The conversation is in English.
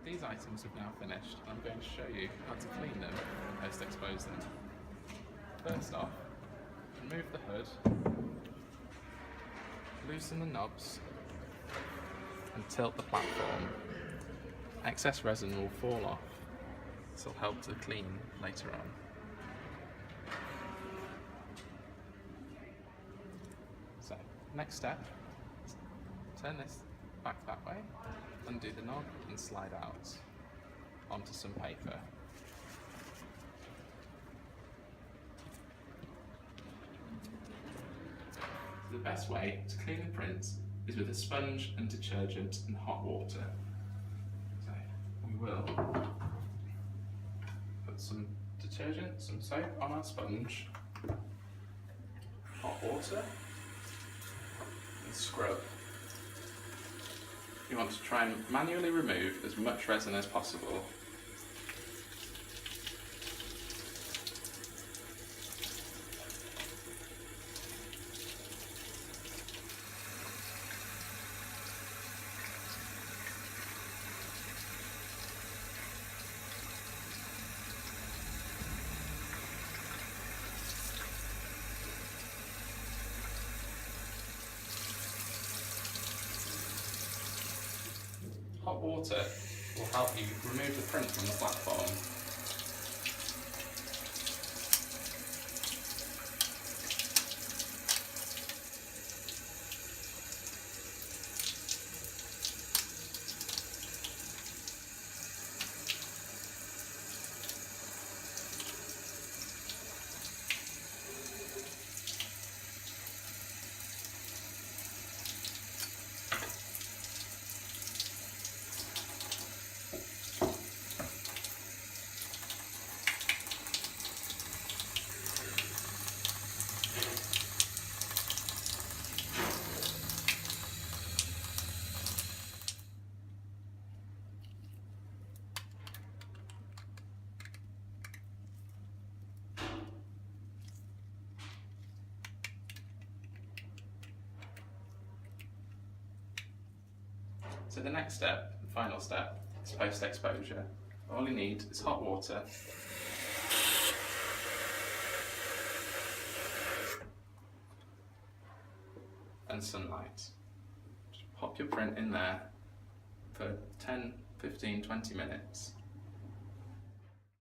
These items have now finished, and I'm going to show you how to clean them and post-expose them. First off, remove the hood, loosen the knobs, and tilt the platform. Excess resin will fall off. This will help to clean later on. So, next step, turn this back that way, undo the knob and slide out onto some paper. The best way to clean the print is with a sponge and detergent and hot water. So we will put some detergent, some soap on our sponge, hot water, and scrub. You want to try and manually remove as much resin as possible. Hot water will help you remove the print from the platform. So the next step, the final step, is post-exposure. All you need is hot water and sunlight. Just pop your print in there for 10, 15, 20 minutes.